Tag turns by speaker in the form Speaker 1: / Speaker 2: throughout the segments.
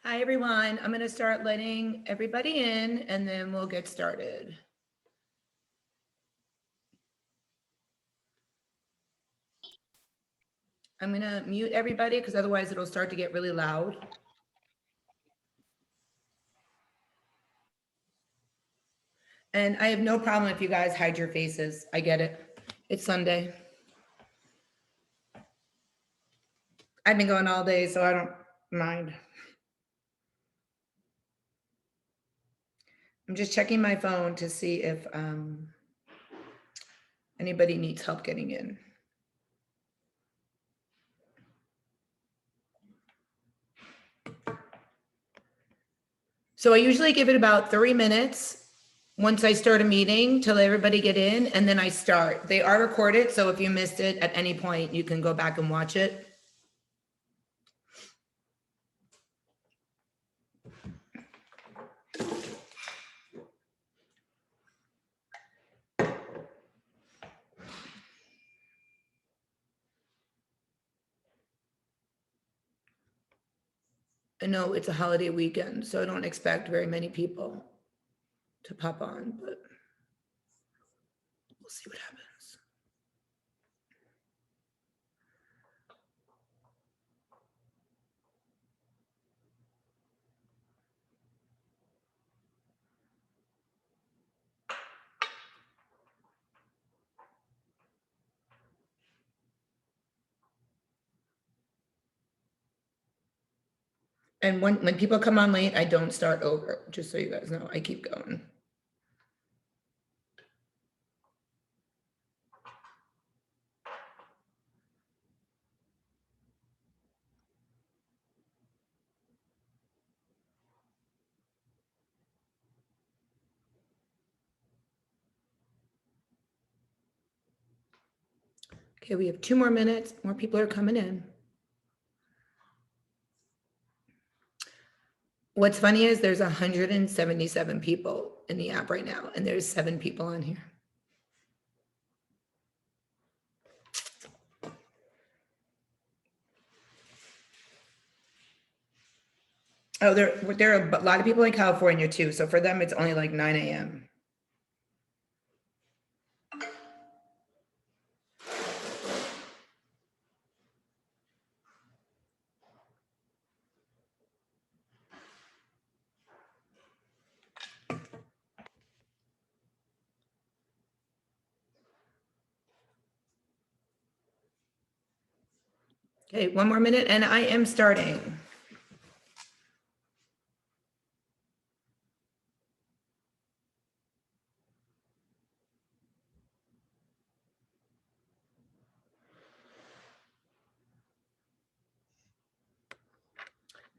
Speaker 1: Hi, everyone. I'm going to start letting everybody in and then we'll get started. I'm going to mute everybody because otherwise it'll start to get really loud. And I have no problem if you guys hide your faces. I get it. It's Sunday. I've been going all day, so I don't mind. I'm just checking my phone to see if anybody needs help getting in. So I usually give it about 3 minutes once I start a meeting to let everybody get in, and then I start. They are recorded, so if you missed it at any point, you can go back and watch it. I know it's a holiday weekend, so I don't expect very many people to pop on, but we'll see what happens. And when people come on late, I don't start over, just so you guys know. I keep going. Okay, we have 2 more minutes. More people are coming in. What's funny is there's 177 people in the app right now, and there's 7 people on here. Oh, there are a lot of people in California too. So for them, it's only like 9 a.m. Okay, 1 more minute and I am starting.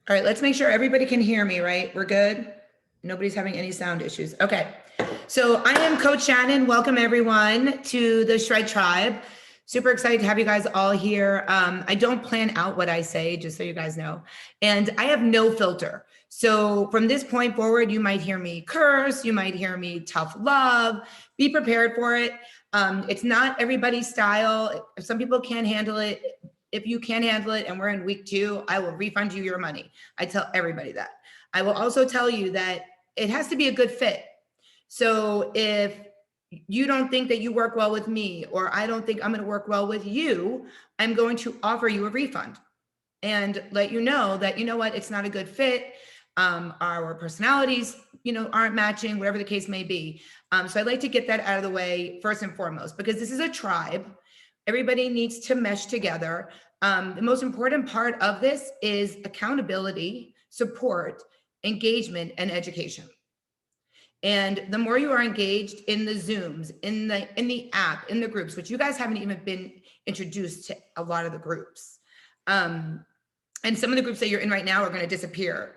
Speaker 1: All right, let's make sure everybody can hear me, right? We're good? Nobody's having any sound issues. Okay, so I am Coach Shannon. Welcome everyone to the Shred Tribe. Super excited to have you guys all here. I don't plan out what I say, just so you guys know. And I have no filter. So from this point forward, you might hear me curse, you might hear me tough love. Be prepared for it. It's not everybody's style. If some people can't handle it, if you can't handle it and we're in week 2, I will refund you your money. I tell everybody that. I will also tell you that it has to be a good fit. So if you don't think that you work well with me, or I don't think I'm going to work well with you, I'm going to offer you a refund and let you know that, you know what, it's not a good fit. Our personalities, aren't matching, whatever the case may be. So I'd like to get that out of the way first and foremost, because this is a tribe. Everybody needs to mesh together. The most important part of this is accountability, support, engagement, and education. And the more you are engaged in the Zooms, in the app, in the groups, which you guys haven't even been introduced to a lot of the groups. And some of the groups that you're in right now are going to disappear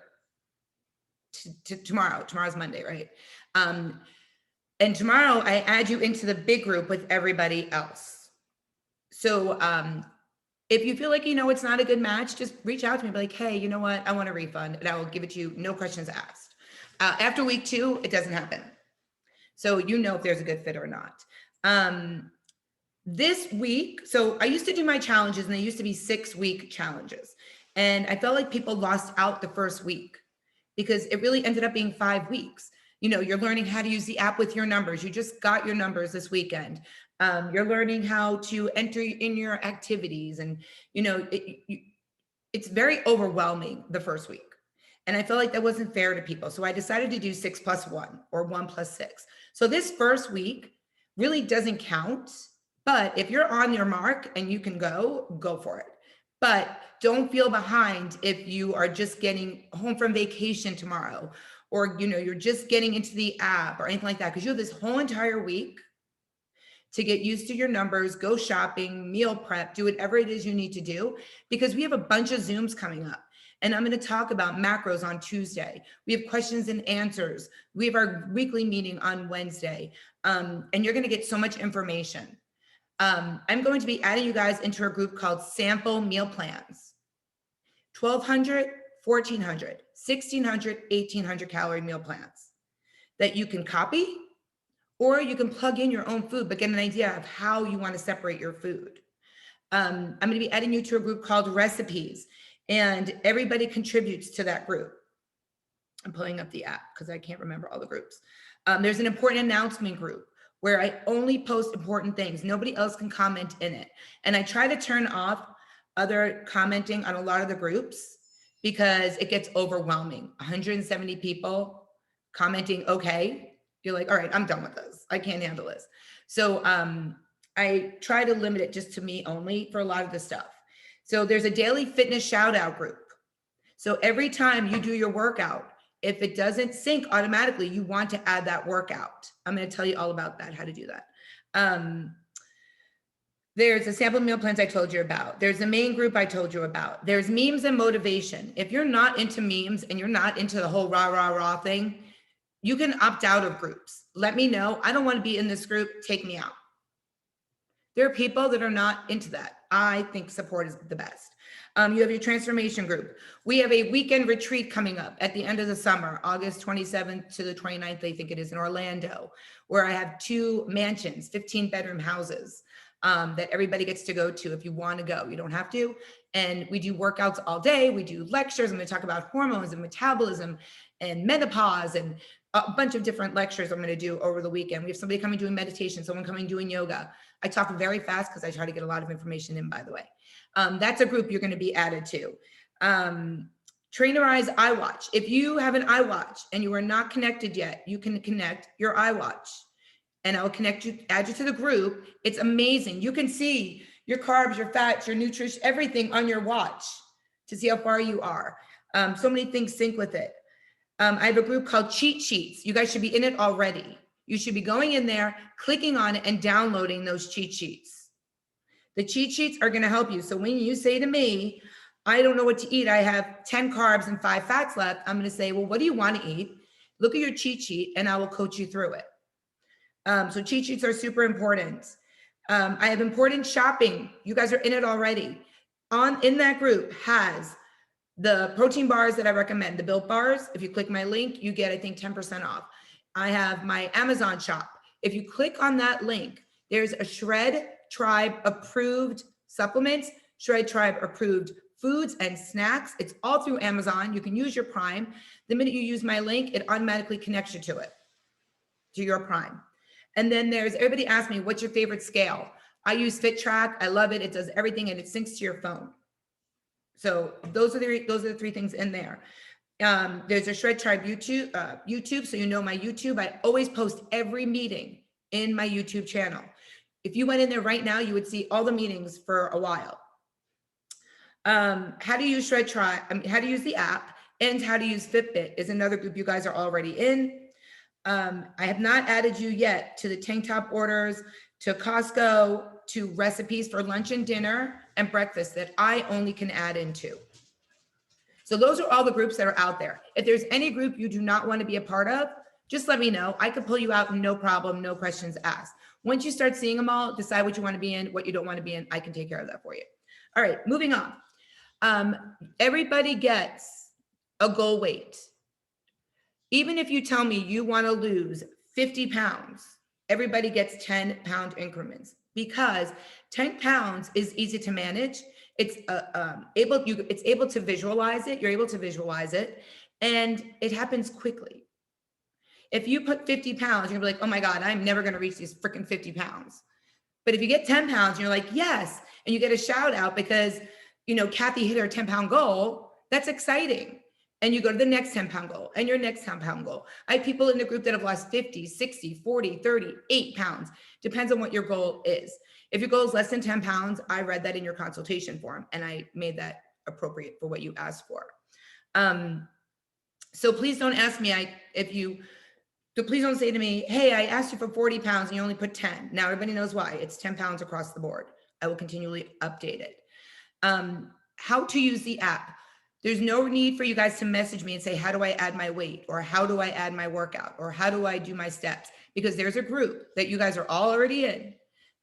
Speaker 1: to tomorrow. Tomorrow's Monday, right? And tomorrow I add you into the big group with everybody else. So if you feel like, it's not a good match, just reach out to me and be like, hey, you know what? I want a refund, and I will give it to you, no questions asked. After week 2, it doesn't happen. So if there's a good fit or not. This week, so I used to do my challenges, and they used to be 6-week challenges. And I felt like people lost out the first week because it really ended up being 5 weeks. You're learning how to use the app with your numbers. You just got your numbers this weekend. You're learning how to enter in your activities, and it's very overwhelming the first week. And I felt like that wasn't fair to people. So I decided to do 6+1 or 1+6. So this first week really doesn't count. But if you're on your mark and you can go for it. But don't feel behind if you are just getting home from vacation tomorrow, or you're just getting into the app or anything like that, because you have this whole entire week to get used to your numbers, go shopping, meal prep, do whatever it is you need to do, because we have a bunch of Zooms coming up. And I'm going to talk about macros on Tuesday. We have questions and answers. We have our weekly meeting on Wednesday. And you're going to get so much information. I'm going to be adding you guys into a group called Sample Meal Plans. 1,200, 1,400, 1,600, 1,800 calorie meal plans that you can copy, or you can plug in your own food, but get an idea of how you want to separate your food. I'm going to be adding you to a group called Recipes, and everybody contributes to that group. I'm pulling up the app because I can't remember all the groups. There's an important announcement group where I only post important things. Nobody else can comment in it. And I try to turn off other commenting on a lot of the groups because it gets overwhelming. 170 people commenting, okay. You're like, all right, I'm done with this. I can't handle this. So I try to limit it just to me only for a lot of the stuff. So there's a daily fitness shout out group. So every time you do your workout, if it doesn't sync automatically, you want to add that workout. I'm going to tell you all about that, how to do that. There's the sample meal plans I told you about. There's the main group I told you about. There's memes and motivation. If you're not into memes and you're not into the whole rah, rah, rah thing, you can opt out of groups. Let me know. I don't want to be in this group. Take me out. There are people that are not into that. I think support is the best. You have your transformation group. We have a weekend retreat coming up at the end of the summer, August 27th to the 29th, I think it is, in Orlando, where I have 2 mansions, 15-bedroom houses that everybody gets to go to if you want to go. You don't have to. And we do workouts all day. We do lectures. I'm going to talk about hormones and metabolism and menopause and a bunch of different lectures I'm going to do over the weekend. We have somebody coming doing meditation, someone coming doing yoga. I talk very fast because I try to get a lot of information in, by the way. That's a group you're going to be added to. Trainerize iWatch. If you have an iWatch and you are not connected yet, you can connect your iWatch and I'll connect you, add you to the group. It's amazing. You can see your carbs, your fats, your nutrition, everything on your watch to see how far you are. So many things sync with it. I have a group called Cheat Sheets. You guys should be in it already. You should be going in there, clicking on it and downloading those cheat sheets. The cheat sheets are going to help you. So when you say to me, I don't know what to eat, I have 10 carbs and 5 fats left, I'm going to say, well, what do you want to eat? Look at your cheat sheet and I will coach you through it. So cheat sheets are super important. I have important shopping. You guys are in it already. In that group has the protein bars that I recommend, the Built bars. If you click my link, you get, I think, 10% off. I have my Amazon shop. If you click on that link, there's a Shred Tribe approved supplements, Shred Tribe approved foods and snacks. It's all through Amazon. You can use your Prime. The minute you use my link, it automatically connects you to it, to your Prime. And then everybody asks me, what's your favorite scale? I use FitTrack. I love it. It does everything and it syncs to your phone. So those are the 3 things in there. There's a Shred Tribe YouTube, so you know my YouTube. I always post every meeting in my YouTube channel. If you went in there right now, you would see all the meetings for a while. How to use Shred Tribe, how to use the app, and how to use Fitbit is another group you guys are already in. I have not added you yet to the tank top orders, to Costco, to recipes for lunch and dinner and breakfast that I only can add into. So those are all the groups that are out there. If there's any group you do not want to be a part of, just let me know. I could pull you out, no problem, no questions asked. Once you start seeing them all, decide what you want to be in, what you don't want to be in. I can take care of that for you. All right, moving on. Everybody gets a goal weight. Even if you tell me you want to lose 50 pounds, everybody gets 10-pound increments because 10 pounds is easy to manage. it's it's able to visualize it. You're able to visualize it, and it happens quickly. If you put 50 pounds, you're gonna be like, oh my God, I'm never gonna reach these freaking 50 pounds. But if you get 10 pounds, and you're like, yes, and you get a shout out because, Kathy hit her 10-pound goal, that's exciting. And you go to the next 10-pound goal and your next 10-pound goal. I have people in the group that have lost 50, 60, 40, 30, 8 pounds. Depends on what your goal is. If your goal is less than 10 pounds, I read that in your consultation form and I made that appropriate for what you asked for. So please don't ask me please don't say to me, hey, I asked you for 40 pounds and you only put 10. Now everybody knows why. It's 10 pounds across the board. I will continually update it. How to use the app. There's no need for you guys to message me and say, how do I add my weight? Or how do I add my workout? Or how do I do my steps? Because there's a group that you guys are all already in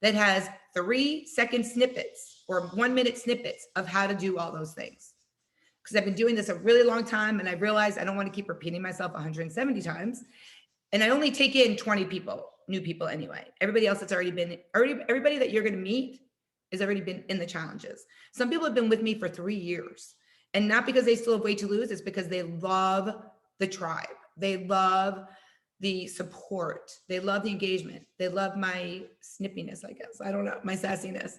Speaker 1: that has 3-second snippets or 1-minute snippets of how to do all those things. Because I've been doing this a really long time and I realized I don't want to keep repeating myself 170 times. And I only take in 20 people, new people anyway. Everybody else that's everybody that you're going to meet has already been in the challenges. Some people have been with me for 3 years. And not because they still have weight to lose, it's because they love the tribe. They love the support. They love the engagement. They love my snippiness, I guess. I don't know, my sassiness.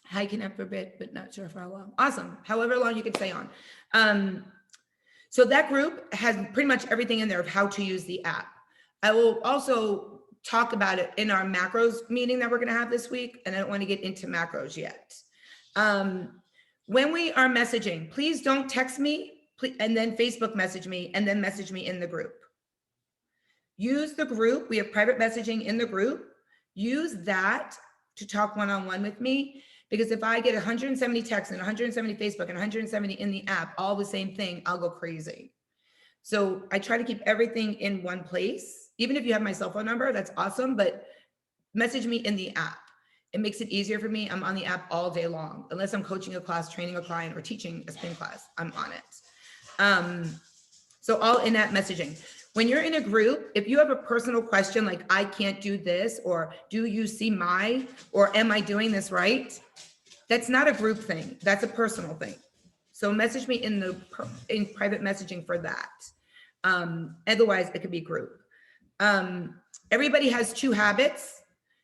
Speaker 1: Hiking up for a bit, but not sure for how long. Awesome. However long you can stay on. So that group has pretty much everything in there of how to use the app. I will also talk about it in our macros meeting that we're going to have this week. And I don't want to get into macros yet. When we are messaging, please don't text me and then Facebook message me and then message me in the group. Use the group. We have private messaging in the group. Use that to talk one-on-one with me. Because if I get 170 texts and 170 Facebook and 170 in the app, all the same thing, I'll go crazy. So I try to keep everything in one place. Even if you have my cell phone number, that's awesome, but message me in the app. It makes it easier for me. I'm on the app all day long, unless I'm coaching a class, training a client, or teaching a spin class, I'm on it. So all in-app messaging. When you're in a group, if you have a personal question, like I can't do this, or do you see or am I doing this right? That's not a group thing. That's a personal thing. So message me in private messaging for that. Otherwise it could be group. Everybody has 2 habits.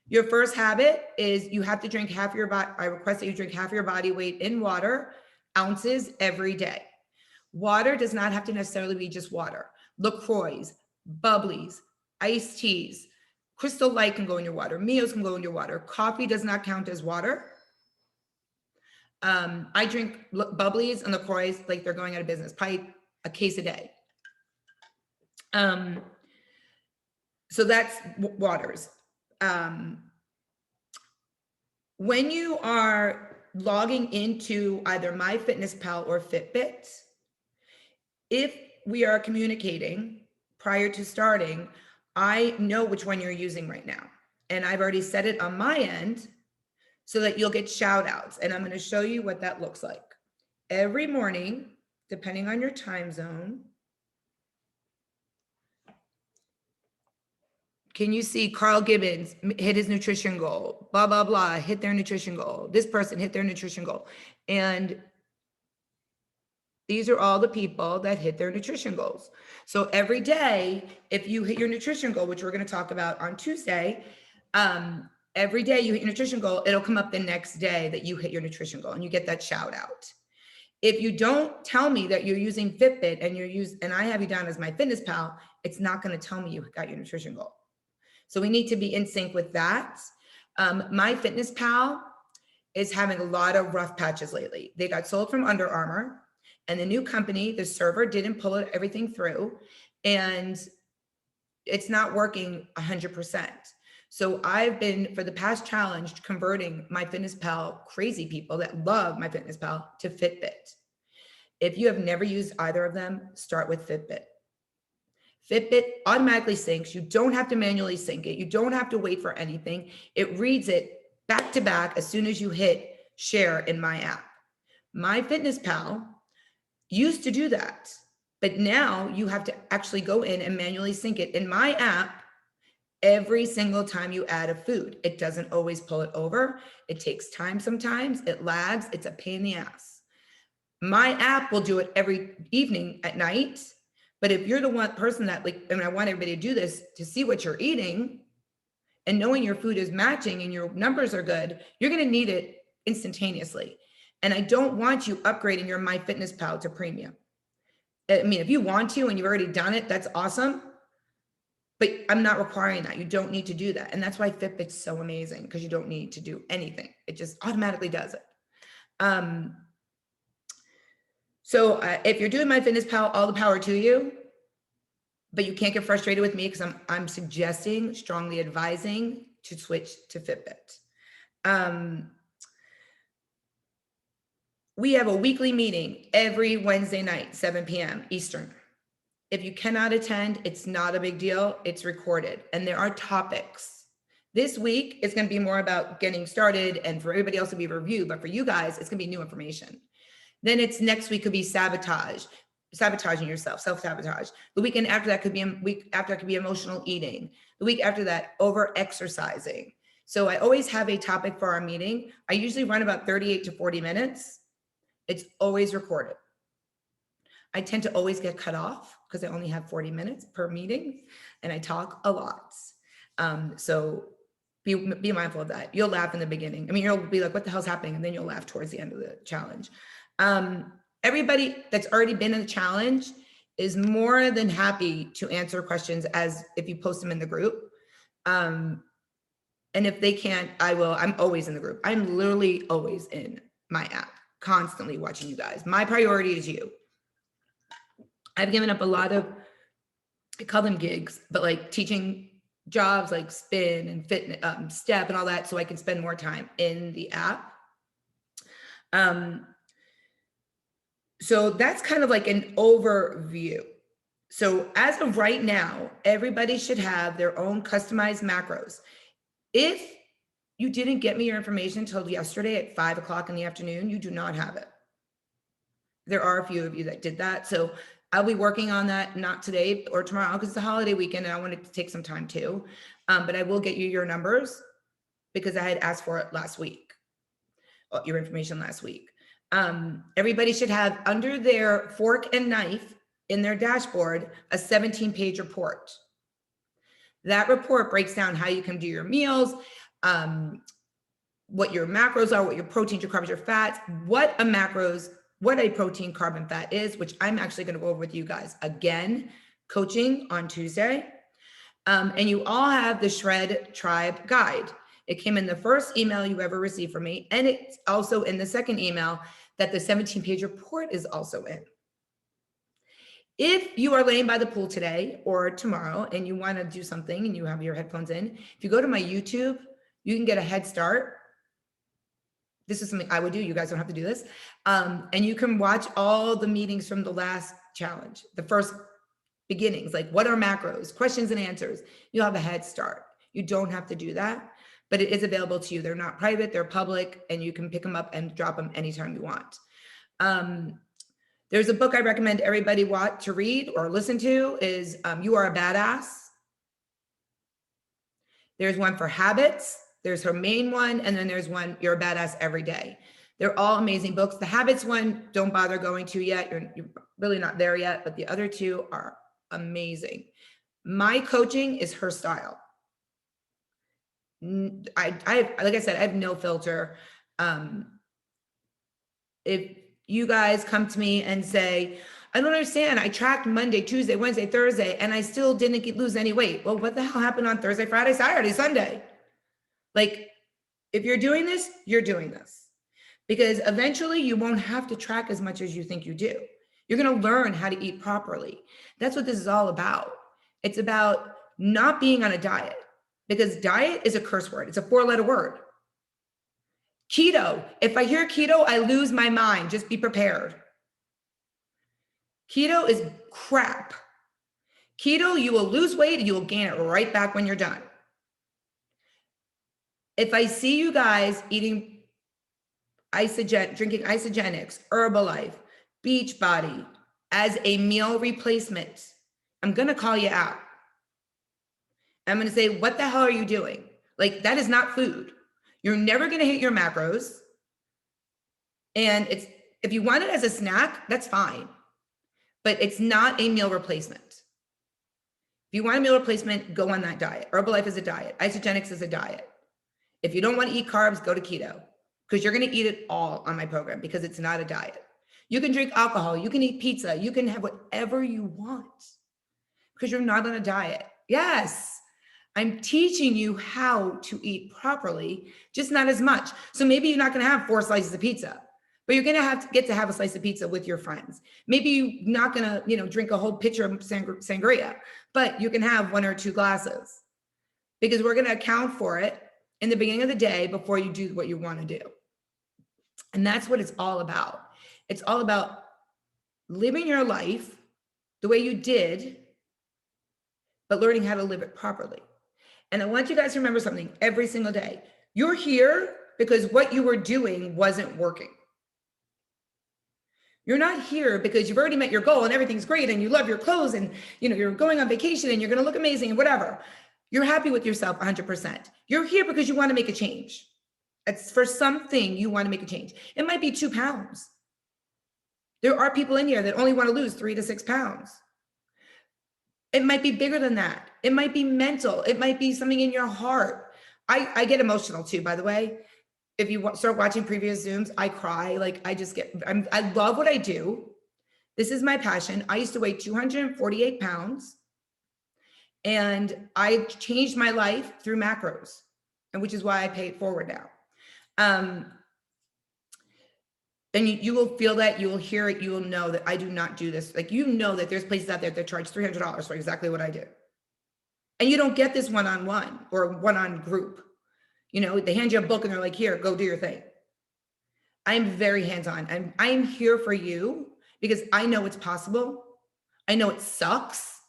Speaker 1: Your first habit is you have to drink half your body. I request that you drink half your body weight in water, ounces every day. Water does not have to necessarily be just water. LaCroix, bubblies, iced teas, Crystal Light can go in your water. Mio's can go in your water. Coffee does not count as water. I drink bubblies and LaCroix like they're going out of business, probably a case a day. So that's waters. When you are logging into either MyFitnessPal or Fitbit, if we are communicating prior to starting, I know which one you're using right now. And I've already set it on my end so that you'll get shout outs. And I'm going to show you what that looks like. Every morning, depending on your time zone, can you see Carl Gibbons hit his nutrition goal, blah, blah, blah, hit their nutrition goal. This person hit their nutrition goal. And these are all the people that hit their nutrition goals. So every day, if you hit your nutrition goal, which we're going to talk about on Tuesday, every day you hit your nutrition goal, it'll come up the next day that you hit your nutrition goal and you get that shout out. If you don't tell me that you're using Fitbit and I have you down as MyFitnessPal, it's not going to tell me you got your nutrition goal. So we need to be in sync with that. MyFitnessPal is having a lot of rough patches lately. They got sold from Under Armour, and the new company, the server didn't pull everything through, and it's not working 100%. So I've been, for the past challenge, converting MyFitnessPal crazy people that love MyFitnessPal to Fitbit. If you have never used either of them, start with Fitbit. Fitbit automatically syncs. You don't have to manually sync it. You don't have to wait for anything. It reads it back to back as soon as you hit share in my app. MyFitnessPal used to do that, but now you have to actually go in and manually sync it. In my app, every single time you add a food. It doesn't always pull it over. It takes time sometimes. It lags. It's a pain in the ass. My app will do it every evening at night. But if you're the one person that I want everybody to do this to see what you're eating and knowing your food is matching and your numbers are good, you're going to need it instantaneously. And I don't want you upgrading your MyFitnessPal to premium. I mean, if you want to and you've already done it, that's awesome. But I'm not requiring that. You don't need to do that. And that's why Fitbit's so amazing, because you don't need to do anything. It just automatically does it. So if you're doing MyFitnessPal, all the power to you, but you can't get frustrated with me because I'm suggesting, strongly advising to switch to Fitbit. We have a weekly meeting every Wednesday night, 7 p.m. Eastern. If you cannot attend, it's not a big deal. It's recorded and there are topics. This week is going to be more about getting started and for everybody else to be reviewed, but for you guys, it's going to be new information. Then it's next week could be sabotaging yourself, self-sabotage. The weekend after that could be emotional eating. The week after that, over-exercising. So I always have a topic for our meeting. I usually run about 38 to 40 minutes. It's always recorded. I tend to always get cut off because I only have 40 minutes per meeting and I talk a lot. So be mindful of that. You'll laugh in the beginning. I mean, you'll be like, what the hell's happening? And then you'll laugh towards the end of the challenge. Everybody that's already been in the challenge is more than happy to answer questions as if you post them in the group. And if they can't, I will. I'm always in the group. I'm literally always in my app, constantly watching you guys. My priority is you. I've given up a lot of, I call them gigs, but like teaching jobs like spin and fitness, step and all that, so I can spend more time in the app. So that's kind of like an overview. So as of right now, everybody should have their own customized macros. If you didn't get me your information until yesterday at 5 o'clock in the afternoon, you do not have it. There are a few of you that did that. So I'll be working on that, not today or tomorrow, because it's a holiday weekend and I wanted to take some time too. But I will get you your numbers because I had asked for it last week, your information last week. Everybody should have under their fork and knife in their dashboard, a 17-page report. That report breaks down how you can do your meals, what your macros are, what your proteins, your carbs, your fats, what a protein, carb, and fat is, which I'm actually going to go over with you guys again, coaching on Tuesday. And you all have the Shred Tribe guide. It came in the first email you ever received from me. And it's also in the second email that the 17-page report is also in. If you are laying by the pool today or tomorrow and you want to do something and you have your headphones in, if you go to my YouTube, you can get a head start. This is something I would do. You guys don't have to do this. And you can watch all the meetings from the last challenge, the first beginnings, like what are macros, questions and answers. You'll have a head start. You don't have to do that, but it is available to you. They're not private, they're public, and you can pick them up and drop them anytime you want. There's a book I recommend everybody to read or listen to is You Are a Badass. There's one for habits. There's her main one. And then there's one, You're a Badass Every Day. They're all amazing books. The habits one, don't bother going to yet. You're really not there yet, but the other two are amazing. My coaching is her style. Like I said, I have no filter. If you guys come to me and say, I don't understand, I tracked Monday, Tuesday, Wednesday, Thursday, and I still didn't lose any weight. Well, what the hell happened on Thursday, Friday, Saturday, Sunday? Like, if you're doing this, you're doing this. Because eventually you won't have to track as much as you think you do. You're going to learn how to eat properly. That's what this is all about. It's about not being on a diet, because diet is a curse word. It's a 4-letter word. Keto. If I hear keto, I lose my mind. Just be prepared. Keto is crap. Keto, you will lose weight and you will gain it right back when you're done. If I see you guys eating drinking Isogenics, Herbalife, Beachbody as a meal replacement, I'm going to call you out. I'm going to say, what the hell are you doing? Like, that is not food. You're never going to hit your macros. And if you want it as a snack, that's fine. But it's not a meal replacement. If you want a meal replacement, go on that diet. Herbalife is a diet. Isogenics is a diet. If you don't want to eat carbs, go to keto, because you're going to eat it all on my program, because it's not a diet. You can drink alcohol. You can eat pizza. You can have whatever you want, because you're not on a diet. Yes, I'm teaching you how to eat properly, just not as much. So maybe you're not going to have 4 slices of pizza, but you're going to have to get to have a slice of pizza with your friends. Maybe you're not going to, drink a whole pitcher of sangria, but you can have 1 or 2 glasses, because we're going to account for it in the beginning of the day before you do what you want to do. And that's what it's all about. It's all about living your life the way you did, but learning how to live it properly. And I want you guys to remember something every single day. You're here because what you were doing wasn't working. You're not here because you've already met your goal and everything's great and you love your clothes and you're going on vacation and you're going to look amazing and whatever. You're happy with yourself 100%. You're here because you want to make a change. It's for something you want to make a change. It might be 2 pounds. There are people in here that only want to lose 3 to 6 pounds. It might be bigger than that. It might be mental. It might be something in your heart. I get emotional too, by the way. If you start watching previous Zooms, I cry. Like, I love what I do. This is my passion. I used to weigh 248 pounds. And I changed my life through macros, and which is why I pay it forward now. And you will feel that, you will hear it, you will know that I do not do this. Like, that there's places out there that charge $300 for exactly what I do. And you don't get this one-on-one or one-on group. They hand you a book and they're like, here, go do your thing. I'm very hands-on. I'm here for you because I know it's possible. I know it sucks.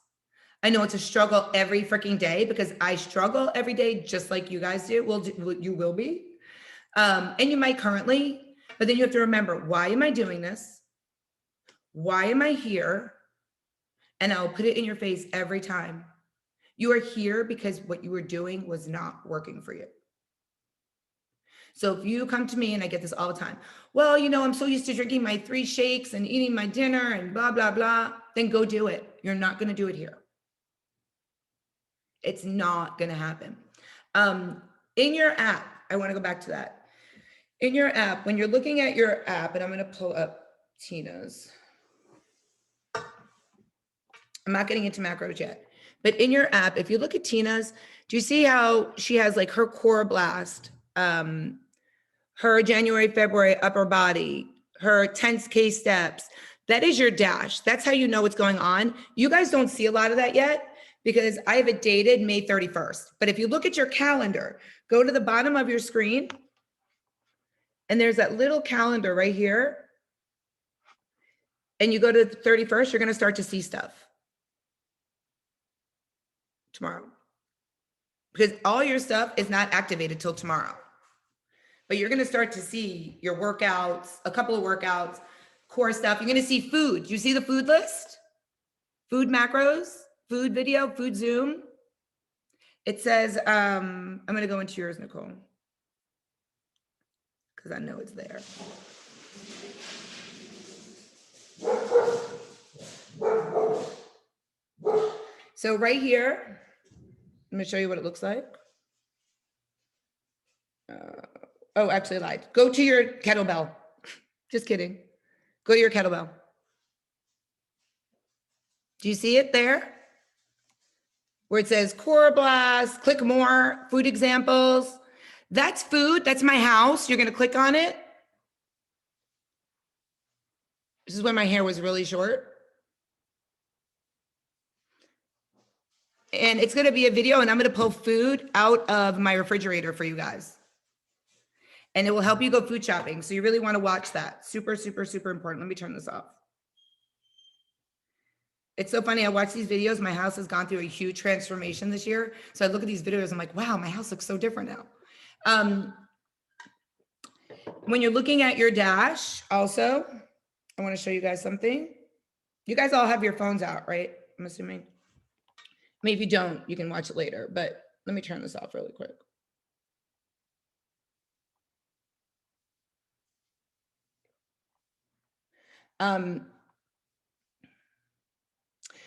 Speaker 1: I know it's a struggle every freaking day, because I struggle every day just like you guys do. You will be. And you might currently, but then you have to remember, why am I doing this? Why am I here? And I'll put it in your face every time. You are here because what you were doing was not working for you. So if you come to me, and I get this all the time, well, I'm so used to drinking my 3 shakes and eating my dinner and blah, blah, blah, then go do it. You're not going to do it here. It's not going to happen. In your app, I want to go back to that. In your app, when you're looking at your app, and I'm going to pull up Tina's. I'm not getting into macros yet, but in your app, if you look at Tina's, do you see how she has like her core blast, her January, February upper body, her 10K steps? That is your dash. That's how you know what's going on. You guys don't see a lot of that yet, because I have it dated May 31st. But if you look at your calendar, go to the bottom of your screen, and there's that little calendar right here, and you go to the 31st, you're going to start to see stuff tomorrow, because all your stuff is not activated till tomorrow. But you're going to start to see your workouts, a couple of workouts, core stuff. You're going to see food. Do you see the food list? Food macros? Food video, food Zoom. It says, I'm going to go into yours, Nicole, because I know it's there. So right here, let me show you what it looks like. Oh, actually I lied. Go to your kettlebell. Just kidding. Go to your kettlebell. Do you see it there? Where it says Core Blast, click more, food examples. That's food, that's my house. You're gonna click on it. This is when my hair was really short. And it's gonna be a video, and I'm gonna pull food out of my refrigerator for you guys. And it will help you go food shopping. So you really wanna watch that. Super, super, super important. Let me turn this off. It's so funny. I watch these videos. My house has gone through a huge transformation this year. So I look at these videos. I'm like, wow, my house looks so different now. When you're looking at your dash, also, I want to show you guys something. You guys all have your phones out, right? I'm assuming. mean, if you don't, you can watch it later, but let me turn this off really quick.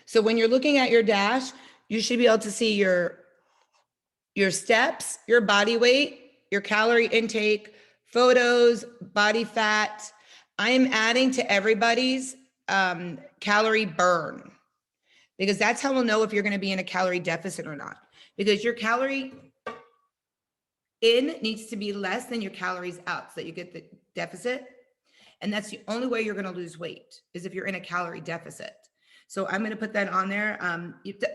Speaker 1: So when you're looking at your dash, you should be able to see your steps, your body weight, your calorie intake, photos, body fat. I am adding to everybody's calorie burn, because that's how we'll know if you're going to be in a calorie deficit or not, because your calorie in needs to be less than your calories out so that you get the deficit. And that's the only way you're going to lose weight, is if you're in a calorie deficit. So I'm going to put that on there.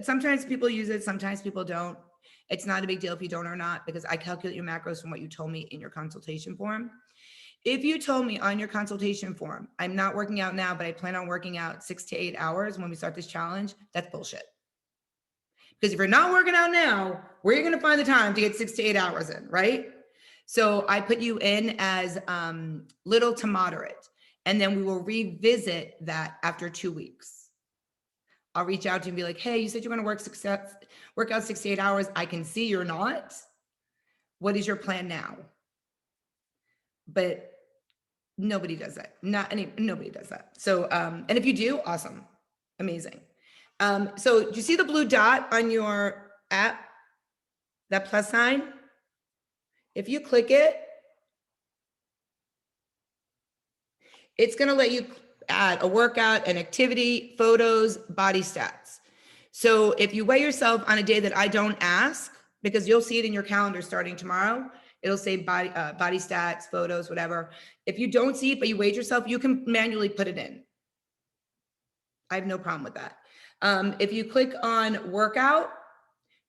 Speaker 1: Sometimes people use it, sometimes people don't. It's not a big deal if you don't or not, because I calculate your macros from what you told me in your consultation form. If you told me on your consultation form, I'm not working out now, but I plan on working out 6 to 8 hours when we start this challenge, that's bullshit. Because if you're not working out now, where are you going to find the time to get 6 to 8 hours in, right? So I put you in as little to moderate, and then we will revisit that after 2 weeks. I'll reach out to you and be like, hey, you said you're going to work out 6 to 8 hours. I can see you're not. What is your plan now? But nobody does that. Nobody does that. So, and if you do, awesome, amazing. So do you see the blue dot on your app, that plus sign? If you click it, it's going to let you add a workout, an activity, photos, body stats. So if you weigh yourself on a day that I don't ask, because you'll see it in your calendar starting tomorrow, it'll say body stats, photos, whatever. If you don't see it, but you weighed yourself, you can manually put it in. I have no problem with that. If you click on workout,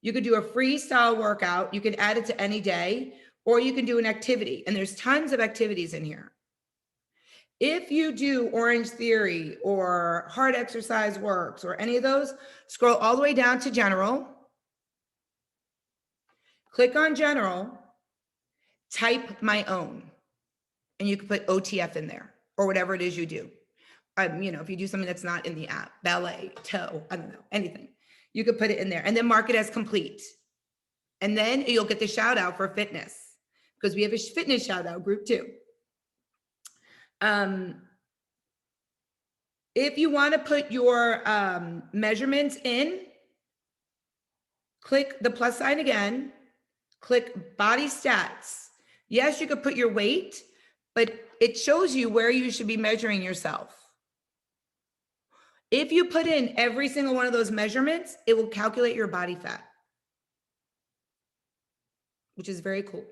Speaker 1: you could do a freestyle workout. You can add it to any day, or you can do an activity. And there's tons of activities in here. If you do Orange Theory or Hard Exercise Works or any of those, scroll all the way down to general. Click on general, type my own, and you can put OTF in there or whatever it is you do. If you do something that's not in the app, ballet, toe, I don't know, anything, you could put it in there and then mark it as complete. And then you'll get the shout out for fitness, because we have a fitness shout out group too. If you want to put your measurements in, click the plus sign again, click body stats. Yes, you could put your weight, but it shows you where you should be measuring yourself. If you put in every single one of those measurements, it will calculate your body fat, which is very cool.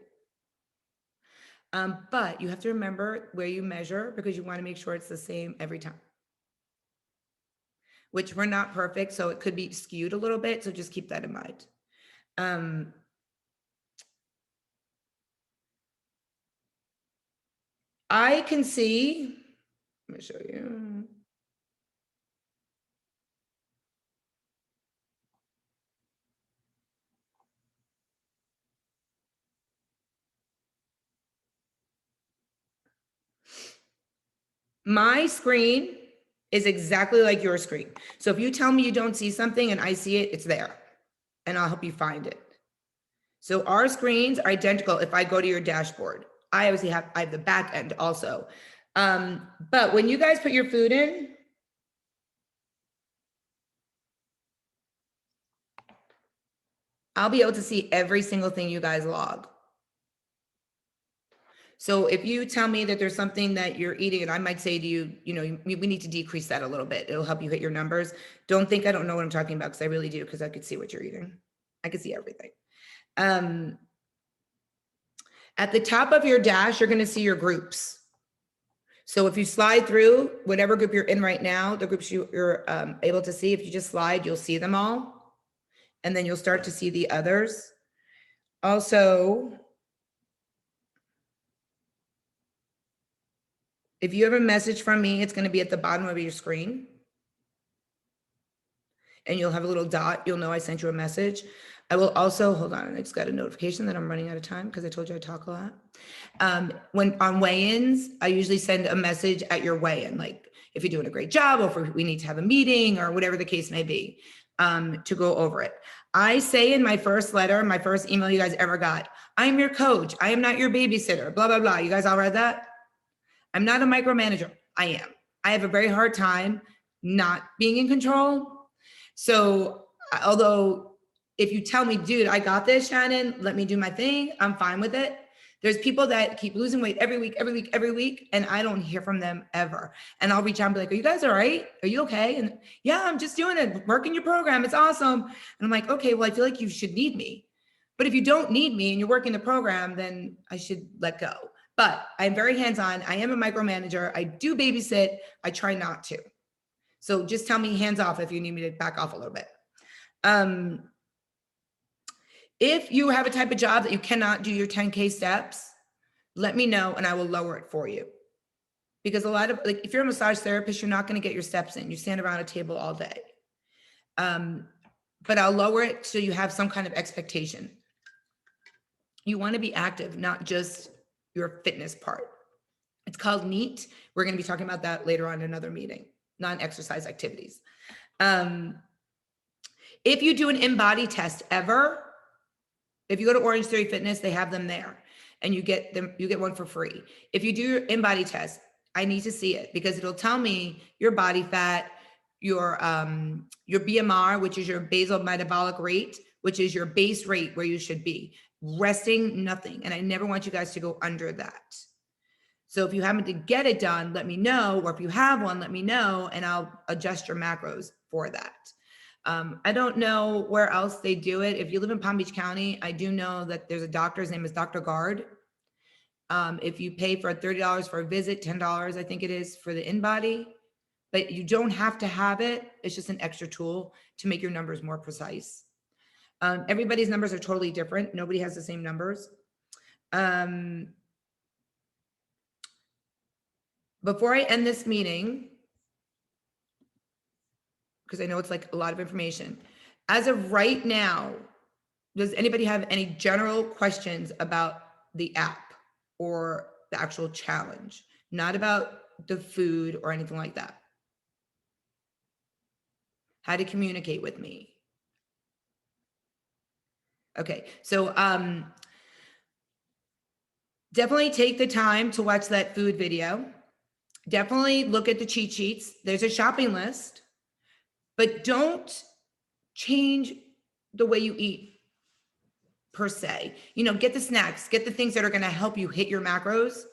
Speaker 1: But you have to remember where you measure, because you want to make sure it's the same every time, which we're not perfect. So it could be skewed a little bit. So just keep that in mind. I can see, let me show you. My screen is exactly like your screen. So if you tell me you don't see something and I see it, it's there, and I'll help you find it. So our screens are identical. If I go to your dashboard, I have the back end also. But when you guys put your food in, I'll be able to see every single thing you guys log. So if you tell me that there's something that you're eating, and I might say to you, we need to decrease that a little bit. It'll help you hit your numbers. Don't think I don't know what I'm talking about, because I really do, because I could see what you're eating. I could see everything. At the top of your dash, you're going to see your groups. So if you slide through whatever group you're in right now, the groups you're able to see, if you just slide, you'll see them all. And then you'll start to see the others. Also, if you have a message from me, it's going to be at the bottom of your screen. And you'll have a little dot. You'll know I sent you a message. I will also, hold on, I just got a notification that I'm running out of time, because I told you I talk a lot. When on weigh-ins, I usually send a message at your weigh-in. Like, if you're doing a great job, or if we need to have a meeting or whatever the case may be, to go over it. I say in my first letter, my first email you guys ever got, I'm your coach. I am not your babysitter, blah, blah, blah. You guys all read that? I'm not a micromanager. I am. I have a very hard time not being in control. So although if you tell me, dude, I got this, Shannon, let me do my thing, I'm fine with it. There's people that keep losing weight every week, and I don't hear from them ever. And I'll reach out and be like, are you guys all right? Are you okay? And yeah, I'm just doing it, working your program. It's awesome. And I'm like, okay, well, I feel like you should need me. But if you don't need me and you're working the program, then I should let go. But I'm very hands-on. I am a micromanager. I do babysit. I try not to. So just tell me hands off if you need me to back off a little bit. If you have a type of job that you cannot do your 10K steps, let me know and I will lower it for you. Because a lot of, like, if you're a massage therapist, you're not going to get your steps in. You stand around a table all day. But I'll lower it so you have some kind of expectation. You want to be active, not just your fitness part. It's called NEAT. We're going to be talking about that later on in another meeting, non-exercise activities. If you do an InBody test ever, if you go to Orange Theory Fitness, they have them there and you get them, you get one for free. If you do your InBody test, I need to see it because it'll tell me your body fat, your BMR, which is your basal metabolic rate, which is your base rate where you should be. Resting, nothing. And I never want you guys to go under that. So if you happen to get it done, let me know, or if you have one, let me know, and I'll adjust your macros for that. I don't know where else they do it. If you live in Palm Beach County, I do know that there's a doctor, his name is Dr. Guard. If you pay for $30 for a visit, $10, I think it is for the InBody, but you don't have to have it. It's just an extra tool to make your numbers more precise. Everybody's numbers are totally different. Nobody has the same numbers. Before I end this meeting, because I know it's like a lot of information, as of right now, does anybody have any general questions about the app or the actual challenge? Not about the food or anything like that. How to communicate with me. Okay, so definitely take the time to watch that food video. Definitely look at the cheat sheets. There's a shopping list, but don't change the way you eat per se. You know, get the snacks, get the things that are going to help you hit your macros.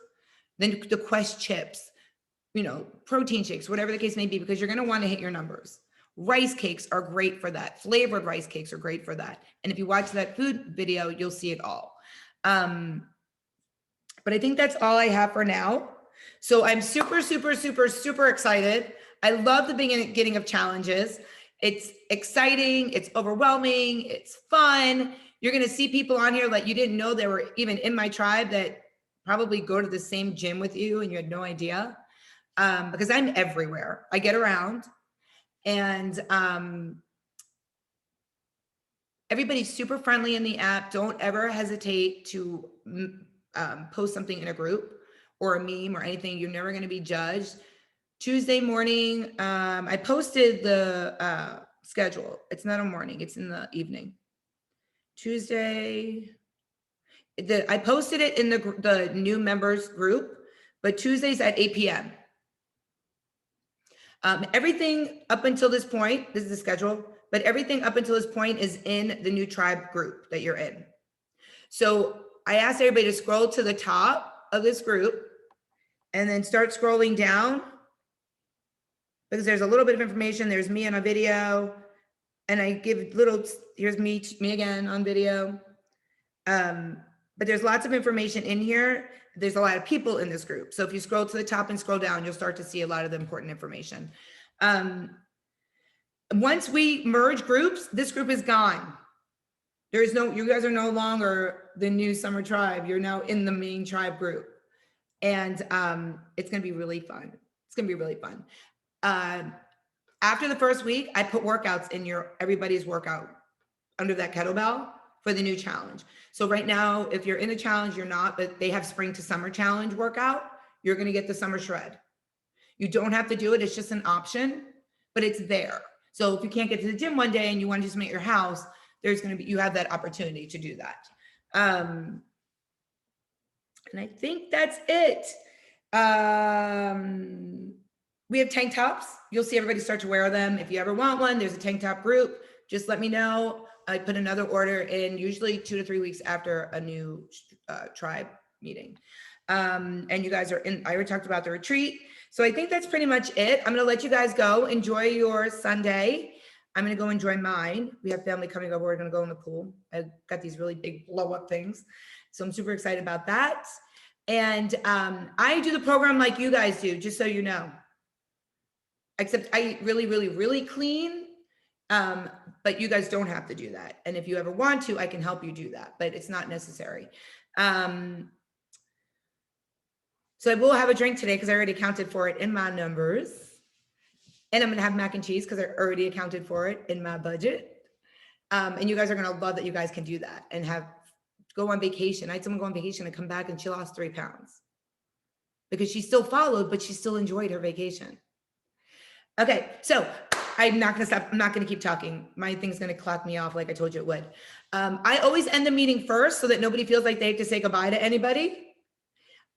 Speaker 1: Then the Quest chips, you know, protein shakes, whatever the case may be, because you're going to want to hit your numbers. Rice cakes are great for that. Flavored rice cakes are great for that. And if you watch that food video, you'll see it all. But I think that's all I have for now. So I'm super, super, super, super excited. I love the beginning of challenges. It's exciting. It's overwhelming. It's fun. You're going to see people on here that you didn't know they were even in my tribe that probably go to the same gym with you and you had no idea. Because I'm everywhere. I get around. And everybody's super friendly in the app. Don't ever hesitate to post something in a group or a meme or anything. You're never going to be judged. Tuesday morning, I posted the schedule. It's not a morning, it's in the evening. Tuesday, I posted it in the new members group, but Tuesday's at 8 p.m. Everything up until this point, this is the schedule, but everything up until this point is in the new tribe group that you're in. So I asked everybody to scroll to the top of this group and then start scrolling down because there's a little bit of information. There's me on a video and I give little, here's me again on video. But there's lots of information in here. There's a lot of people in this group. So if you scroll to the top and scroll down, you'll start to see a lot of the important information. Once we merge groups, this group is gone. There is no, you guys are no longer the new summer tribe. You're now in the main tribe group. And it's gonna be really fun. It's gonna be really fun. After the first week, I put workouts in everybody's workout under that kettlebell for the new challenge. So right now, if you're in the challenge, you're not, but they have spring to summer challenge workout, you're gonna get the summer shred. You don't have to do it. It's just an option, but it's there. So if you can't get to the gym one day and you want to just meet at your house, there's going to be, you have that opportunity to do that. And I think that's it. We have tank tops. You'll see everybody start to wear them. If you ever want one, there's a tank top group. Just let me know. I put another order in usually 2 to 3 weeks after a new tribe meeting. And you guys are in, I already talked about the retreat. So I think that's pretty much it. I'm going to let you guys go. Enjoy your Sunday. I'm going to go enjoy mine. We have family coming over. We're going to go in the pool. I've got these really big blow up things. So I'm super excited about that. And I do the program like you guys do, just so you know. Except I eat really, really, really clean. But you guys don't have to do that. And if you ever want to, I can help you do that, but it's not necessary. So I will have a drink today because I already accounted for it in my numbers. And I'm going to have mac and cheese because I already accounted for it in my budget. And you guys are going to love that you guys can do that and go on vacation. I had someone go on vacation and come back and she lost 3 pounds because she still followed, but she still enjoyed her vacation. Okay, so I'm not going to stop. I'm not going to keep talking. My thing's going to clock me off like I told you it would. I always end the meeting first so that nobody feels like they have to say goodbye to anybody.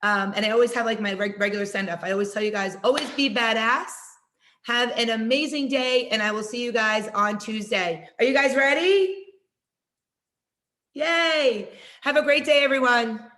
Speaker 1: And I always have like my regular send off. I always tell you guys, always be badass. Have an amazing day. And I will see you guys on Tuesday. Are you guys ready? Yay. Have a great day, everyone.